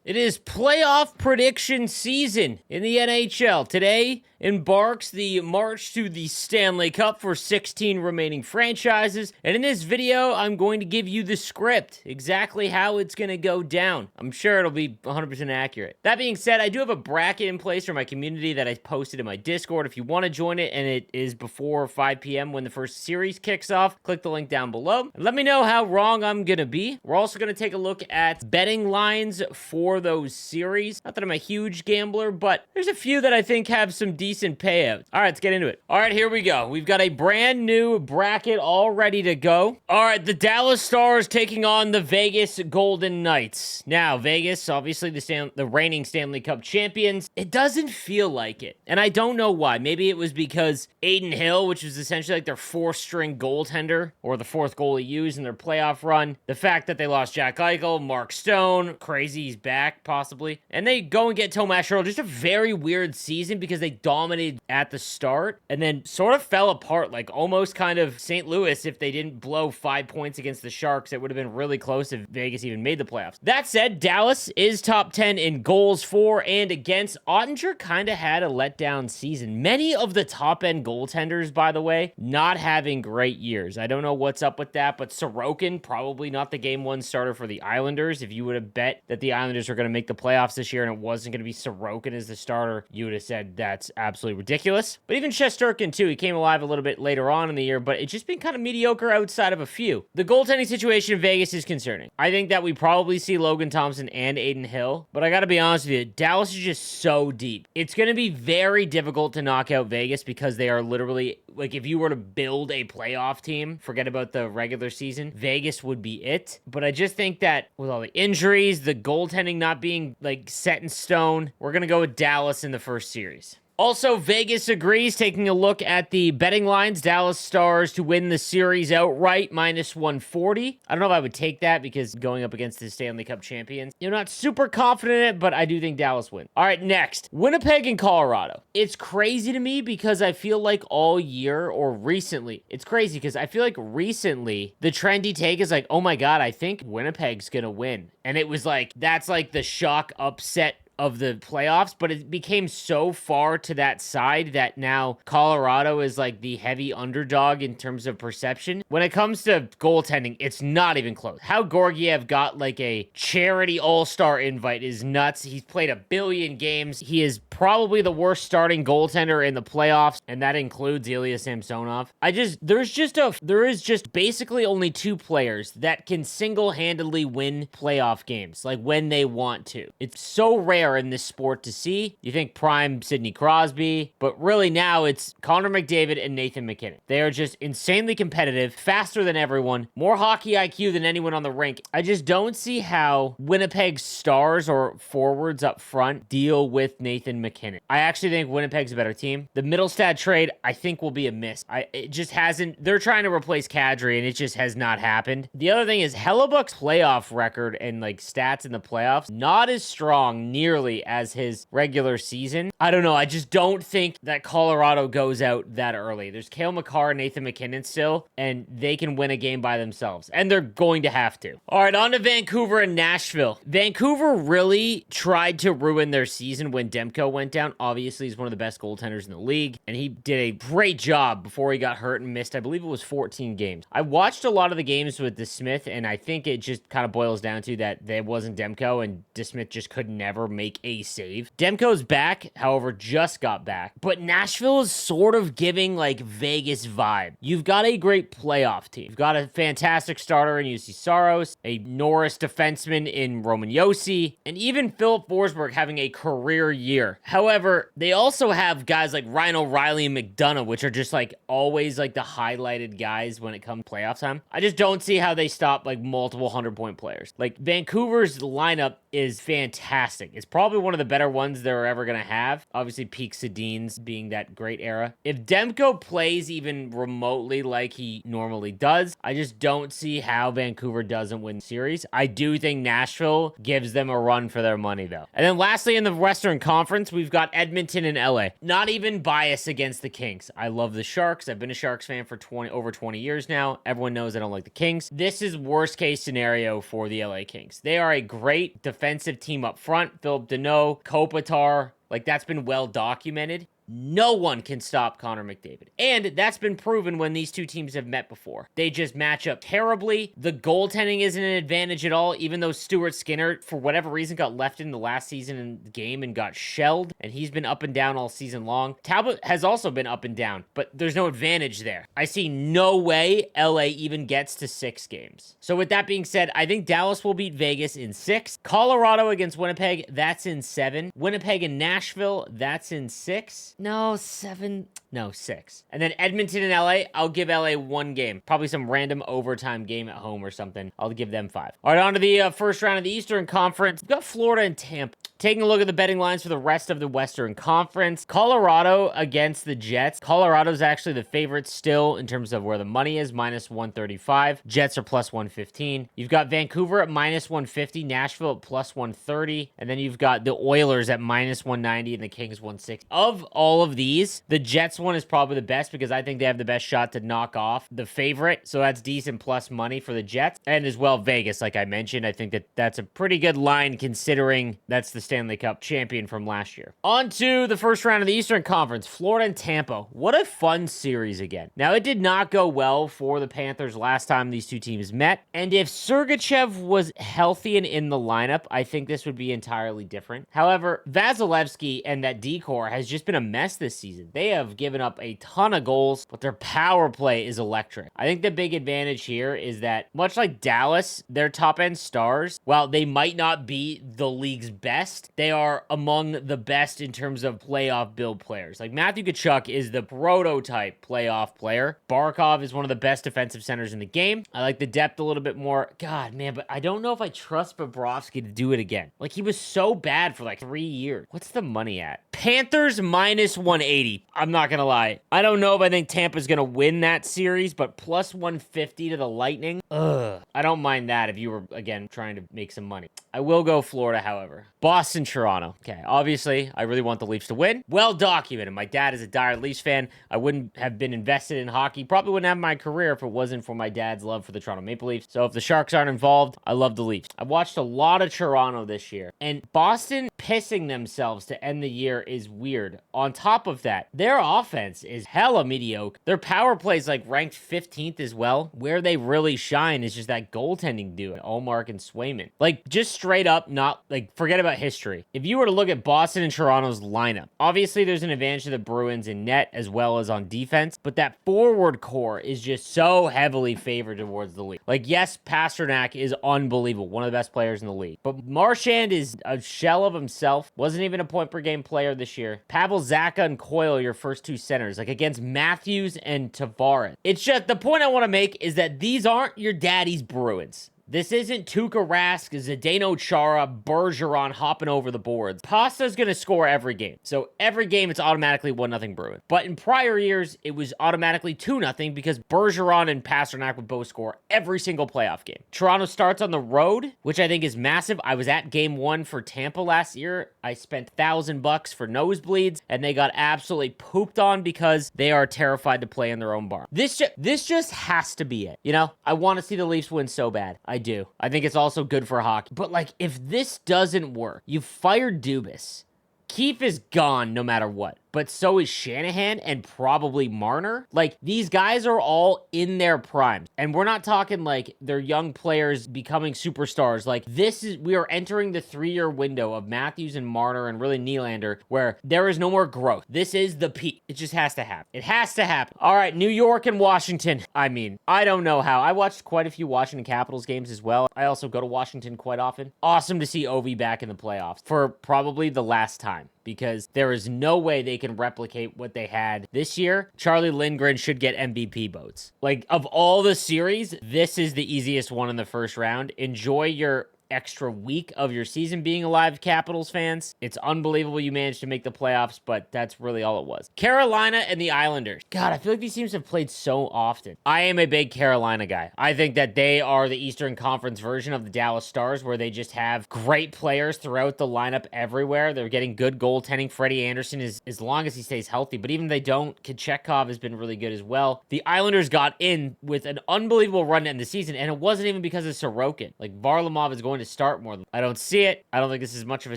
It is playoff prediction season in the NHL. Today embarks the march to the Stanley Cup for 16 remaining franchises. And in this video, I'm going to give you the script, exactly how it's going to go down. I'm sure it'll be 100% accurate. That being said, I do have a bracket in place for my community that I posted in my Discord. If you want to join it, and it is before 5 p.m. when the first series kicks off, click the link down below. And let me know how wrong I'm going to be. We're also going to take a look at betting lines for those series. Not that I'm a huge gambler, but there's a few that I think have some decent payouts. All right, let's get into it. All right, here we go. We've got a brand new bracket all ready to go. All right, the Dallas Stars taking on the Vegas Golden Knights. Now, Vegas, obviously the reigning Stanley Cup champions. It doesn't feel like it, and I don't know why. Maybe it was because Adin Hill, which was essentially like their fourth-string goaltender, or the fourth goalie used in their playoff run. The fact that they lost Jack Eichel, Mark Stone, crazy he's back, possibly. And they go and get Tomas Hertl. Just a very weird season because they dominated at the start and then sort of fell apart, like almost kind of St. Louis. If they didn't blow 5 points against the Sharks, it would have been really close if Vegas even made the playoffs. That said, Dallas is top 10 in goals for and against. Ottinger kind of had a letdown season. Many of the top-end goaltenders, by the way, not having great years. I don't know what's up with that, but Sorokin, probably not the game one starter for the Islanders. If you would have bet that the Islanders are going to make the playoffs this year and it wasn't going to be Sorokin as the starter, you would have said that's absolutely ridiculous. But even Shesterkin, too, he came alive a little bit later on in the year, but it's just been kind of mediocre outside of a few. The goaltending situation in Vegas is concerning. I think that we probably see Logan Thompson and Adin Hill, but I got to be honest with you, Dallas is just so deep. It's going to be very difficult to knock out Vegas because they are literally, like, if you were to build a playoff team, forget about the regular season, Vegas would be it. But I just think that with all the injuries, the goaltending not being, like, set in stone, we're going to go with Dallas in the first series. Also, Vegas agrees, taking a look at the betting lines. Dallas Stars to win the series outright, minus 140. I don't know if I would take that because going up against the Stanley Cup champions, you're not super confident in it, but I do think Dallas wins. All right, next, Winnipeg and Colorado. It's crazy to me because I feel like all year or recently, it's crazy because I feel like recently the trendy take is like, oh my God, I think Winnipeg's going to win. And it was like, that's like the shock upset of the playoffs, but it became so far to that side that now Colorado is like the heavy underdog in terms of perception. When it comes to goaltending, it's not even close. How Georgiev got like a charity all-star invite is nuts. He's played 1 billion games. He is probably the worst starting goaltender in the playoffs, and that includes Ilya Samsonov. There is just basically only 2 players that can single-handedly win playoff games, like when they want to. It's so rare in this sport to see. You think prime Sidney Crosby, but really now it's Connor McDavid and Nathan MacKinnon. They are just insanely competitive, faster than everyone, more hockey IQ than anyone on the rink. I just don't see how Winnipeg's stars or forwards up front deal with Nathan MacKinnon. I actually think Winnipeg's a better team. The Middlestad trade, I think, will be a miss. It just hasn't. They're trying to replace Kadri, and it just has not happened. The other thing is Hellebuck's playoff record and like stats in the playoffs, not as strong nearly as his regular season. I don't know. I just don't think that Colorado goes out that early. There's Cale Makar and Nathan MacKinnon still, and they can win a game by themselves, and they're going to have to. All right, on to Vancouver and Nashville. Vancouver really tried to ruin their season when Demko went down. Obviously, he's one of the best goaltenders in the league, and he did a great job before he got hurt and missed, I believe it was 14 games. I watched a lot of the games with DeSmith, and I think it just kind of boils down to that there wasn't Demko, and DeSmith just could never make a save. Demko's back, however, just got back. But Nashville is sort of giving like Vegas vibe. You've got a great playoff team. You've got a fantastic starter in UC Saros, a Norris defenseman in Roman Josi, and even Philip Forsberg having a career year. However, they also have guys like Ryan O'Reilly and McDonough, which are just like always like the highlighted guys when it comes to playoff time. I just don't see how they stop like multiple 100-point players. Like Vancouver's lineup is fantastic. It's Probably one of the better ones they're ever going to have. Obviously, peak Sedin's being that great era. If Demko plays even remotely like he normally does, I just don't see how Vancouver doesn't win the series. I do think Nashville gives them a run for their money, though. And then lastly, in the Western Conference, we've got Edmonton and LA. Not even bias against the Kings. I love the Sharks. I've been a Sharks fan for over 20 years now. Everyone knows I don't like the Kings. This is worst case scenario for the LA Kings. They are a great defensive team up front. Philip Deneau, Kopitar, like that's been well documented. No one can stop Connor McDavid. And that's been proven when these two teams have met before. They just match up terribly. The goaltending isn't an advantage at all, even though Stuart Skinner, for whatever reason, got left in the last season in the game and got shelled, and he's been up and down all season long. Talbot has also been up and down, but there's no advantage there. I see no way LA even gets to 6 games. So with that being said, I think Dallas will beat Vegas in 6. Colorado against Winnipeg, that's in 7. Winnipeg and Nashville, that's in 6. No, 7. No, 6. And then Edmonton and LA, I'll give LA 1 game. Probably some random overtime game at home or something. I'll give them 5. All right, on to the first round of the Eastern Conference. We've got Florida and Tampa. Taking a look at the betting lines for the rest of the Western Conference. Colorado against the Jets. Colorado's actually the favorite still in terms of where the money is, minus 135. Jets are plus 115. You've got Vancouver at minus 150. Nashville at plus 130. And then you've got the Oilers at minus 190 and the Kings 160. Of all of these, the Jets one is probably the best because I think they have the best shot to knock off the favorite. So that's decent plus money for the Jets. And as well, Vegas, like I mentioned, I think that that's a pretty good line considering that's the Stanley Cup champion from last year. On to the first round of the Eastern Conference, Florida and Tampa. What a fun series again. Now, it did not go well for the Panthers last time these two teams met, and if Sergachev was healthy and in the lineup, I think this would be entirely different. However, Vasilevsky and that D-core has just been a mess this season. They have given up a ton of goals, but their power play is electric. I think the big advantage here is that, much like Dallas, their top-end stars, while they might not be the league's best, they are among the best in terms of playoff build players. Like Matthew Tkachuk is the prototype playoff player. Barkov is one of the best defensive centers in the game. I like the depth a little bit more. God, man, but I don't know if I trust Bobrovsky to do it again. Like he was so bad for like 3 years. What's the money at? Panthers minus 180. I'm not going to lie. I don't know if I think Tampa's going to win that series, but plus 150 to the Lightning. Ugh. I don't mind that if you were, again, trying to make some money. I will go Florida, however. Boston, Toronto. Okay, obviously, I really want the Leafs to win. Well documented. My dad is a dire Leafs fan. I wouldn't have been invested in hockey. Probably wouldn't have my career if it wasn't for my dad's love for the Toronto Maple Leafs. So if the Sharks aren't involved, I love the Leafs. I've watched a lot of Toronto this year. And Boston pissing themselves to end the year is weird. On top of that, their offense is hella mediocre. Their power play is like ranked 15th as well. Where they really shine is just that goaltending duo, Ullmark and Swayman. Like, just straight up, not like, forget about history. If you were to look at Boston and Toronto's lineup, obviously there's an advantage to the Bruins in net as well as on defense, but that forward core is just so heavily favored towards the league. Like, yes, Pasternak is unbelievable, one of the best players in the league, but Marchand is a shell of himself, wasn't even a point per game player this year. Pavel Zacha and Coyle, your first two centers, like against Matthews and Tavares. It's just, the point I want to make is that these aren't your daddy's Bruins. This isn't Tuukka Rask, Zdeno Chara, Bergeron hopping over the boards. Pasta's going to score every game. So every game, it's automatically 1-0 Bruins. But in prior years, it was automatically 2-0 because Bergeron and Pasternak would both score every single playoff game. Toronto starts on the road, which I think is massive. I was at game 1 for Tampa last year. I spent $1,000 for nosebleeds, and they got absolutely pooped on because they are terrified to play in their own barn. This just has to be it. You know, I want to see the Leafs win so bad. I do. I think it's also good for hockey. But, like, if this doesn't work, you fired Dubas. Keefe is gone no matter what. But so is Shanahan and probably Marner. Like, these guys are all in their primes. And we're not talking like they're young players becoming superstars. Like, we are entering the 3-year window of Matthews and Marner and really Nylander where there is no more growth. This is the peak. It just has to happen. It has to happen. All right, New York and Washington. I mean, I don't know how. I watched quite a few Washington Capitals games as well. I also go to Washington quite often. Awesome to see Ovi back in the playoffs for probably the last time, because there is no way they can replicate what they had this year. Charlie Lindgren should get MVP votes. Like, of all the series, this is the easiest one in the first round. Enjoy your extra week of your season being alive, Capitals fans. It's unbelievable you managed to make the playoffs, but that's really all it was. Carolina and the Islanders. God, I feel like these teams have played so often. I am a big Carolina guy. I think that they are the Eastern Conference version of the Dallas Stars, where they just have great players throughout the lineup everywhere. They're getting good goaltending. Freddie Anderson is, as long as he stays healthy, but even if they don't, Kochetkov has been really good as well. The Islanders got in with an unbelievable run to end the season, and it wasn't even because of Sorokin. Like, Varlamov is going to start more. I don't see it. I don't think this is much of a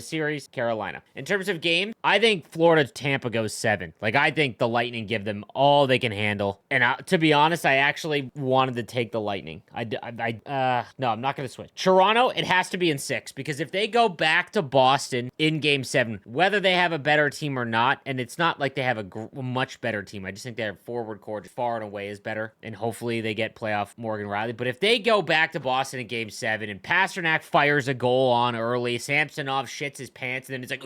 series. Carolina. In terms of game, I think Florida-Tampa goes 7. Like, I think the Lightning give them all they can handle. And to be honest, I actually wanted to take the Lightning. No, I'm not going to switch. Toronto, it has to be in 6, because if they go back to Boston in Game 7, whether they have a better team or not, and it's not like they have a much better team. I just think their forward core far and away is better, and hopefully they get playoff Morgan Riley. But if they go back to Boston in Game 7 and Pasternak fires a goal on early, Samsonov shits his pants, and then it's like,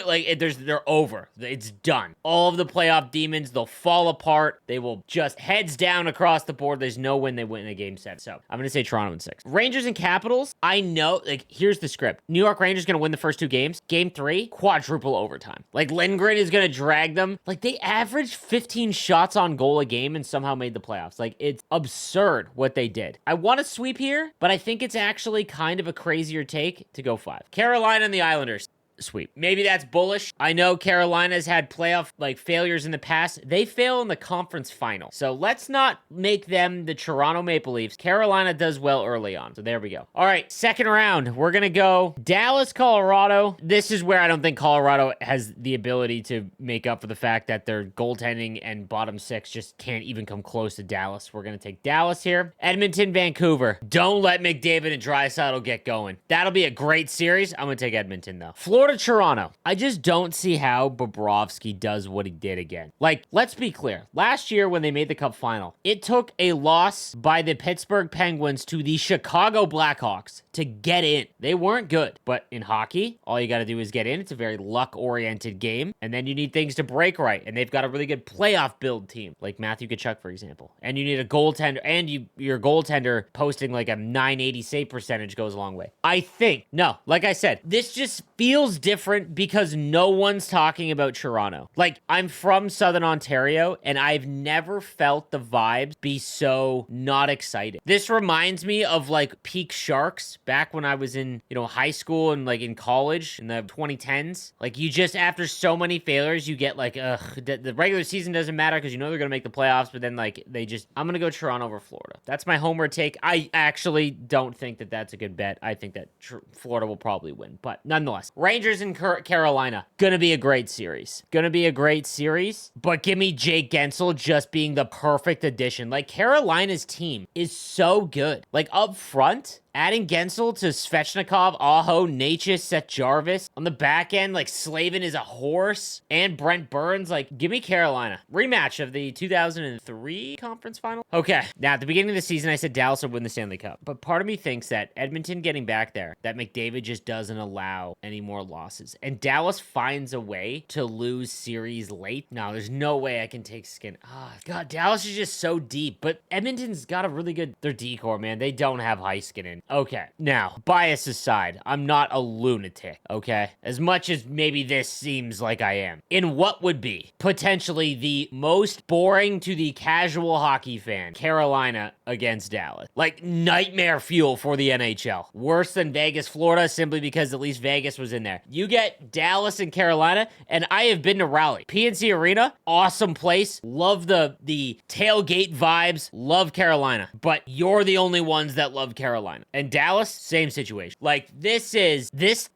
like they're over. It's done. All of the playoff demons, they'll fall apart. They will just heads down across the board. There's no win they win in a Game 7. So I'm going to say Toronto in 6. Rangers and Capitals, I know, like, here's the script. New York Rangers going to win the first 2 games. Game 3, quadruple overtime. Like, Lindgren is going to drag them. Like, they averaged 15 shots on goal a game and somehow made the playoffs. Like, it's absurd what they did. I want to sweep here, but I think it's actually kind of a crazier take to go 5. Carolina and the Islanders. Sweep. Maybe that's bullish. I know Carolina's had playoff failures in the past. They fail in the conference final. So let's not make them the Toronto Maple Leafs. Carolina does well early on. So there we go. All right, second round. We're going to go Dallas, Colorado. This is where I don't think Colorado has the ability to make up for the fact that their goaltending and bottom 6 just can't even come close to Dallas. We're going to take Dallas here. Edmonton, Vancouver. Don't let McDavid and Draisaitl get going. That'll be a great series. I'm going to take Edmonton, though. Florida, Toronto. I just don't see how Bobrovsky does what he did again. Like, let's be clear. Last year when they made the Cup final, it took a loss by the Pittsburgh Penguins to the Chicago Blackhawks to get in. They weren't good. But in hockey, all you got to do is get in. It's a very luck-oriented game. And then you need things to break right. And they've got a really good playoff build team, like Matthew Tkachuk, for example. And you need a goaltender, and your goaltender posting like a .980 save percentage goes a long way. I think, no, like I said, this just feels different because no one's talking about Toronto. Like, I'm from Southern Ontario, and I've never felt the vibes be so not exciting. This reminds me of, like, peak Sharks back when I was in, high school and, like, in college in the 2010s. Like, you just, after so many failures, you get, like, the regular season doesn't matter because you know they're going to make the playoffs, but then, like, I'm going to go Toronto over Florida. That's my homer take. I actually don't think that that's a good bet. I think that Florida will probably win, but nonetheless. Rangers and Carolina. Gonna be a great series. But give me Jake Gensel just being the perfect addition. Like, Carolina's team is so good. Like, up front, adding Gensel to Svechnikov, Aho, Necas, Seth Jarvis. On the back end, like, Slavin is a horse. And Brent Burns. Like, give me Carolina. Rematch of the 2003 conference final. Okay. Now, at the beginning of the season, I said Dallas would win the Stanley Cup. But part of me thinks that Edmonton getting back there, that McDavid just doesn't allow any more losses. And Dallas finds a way to lose series late. No, there's no way I can take skin. God, Dallas is just so deep. But Edmonton's got a really good, their decor, man. They don't have Heiskanen. Okay, now, bias aside, I'm not a lunatic, okay? As much as maybe this seems like I am. In what would be potentially the most boring to the casual hockey fan, Carolina against Dallas. Like, nightmare fuel for the NHL. Worse than Vegas, Florida, simply because at least Vegas was in there. You get Dallas and Carolina, and I have been to Raleigh. PNC Arena, awesome place. Love the tailgate vibes. Love Carolina. But you're the only ones that love Carolina. And Dallas, same situation. Like, this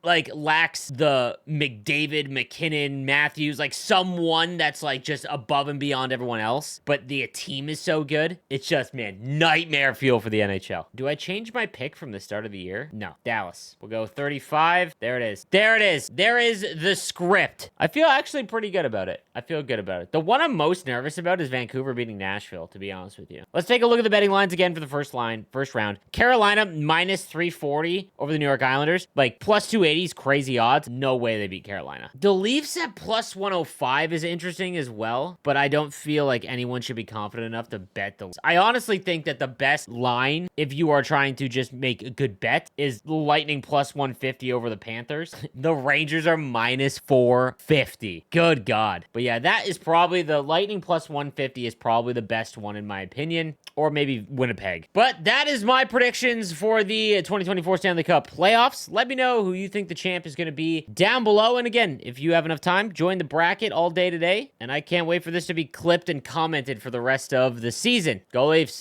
lacks the McDavid, McKinnon, Matthews, like someone that's like just above and beyond everyone else. But the team is so good. It's just, man, nightmare fuel for the NHL. Do I change my pick from the start of the year? No. Dallas. We'll go 35. There it is. There is the script. I feel actually pretty good about it. The one I'm most nervous about is Vancouver beating Nashville, to be honest with you. Let's take a look at the betting lines again for the first round. Carolina minus 340 over the New York Islanders. Like, plus 280 is crazy odds. No way they beat Carolina. The Leafs at plus 105 is interesting as well, but I don't feel like anyone should be confident enough to bet the Leafs. I honestly think that the best line, if you are trying to just make a good bet, is the Lightning plus 150 over the Panthers. The Rangers are minus 450. Good God. But yeah, that is probably the Lightning plus 150 is probably the best one in my opinion, or maybe Winnipeg. But that is my predictions for the 2024 Stanley Cup playoffs. Let me know who you think the champ is going to be down below. And again, if you have enough time, join the bracket all day today. And I can't wait for this to be clipped and commented for the rest of the season. Go Leafs.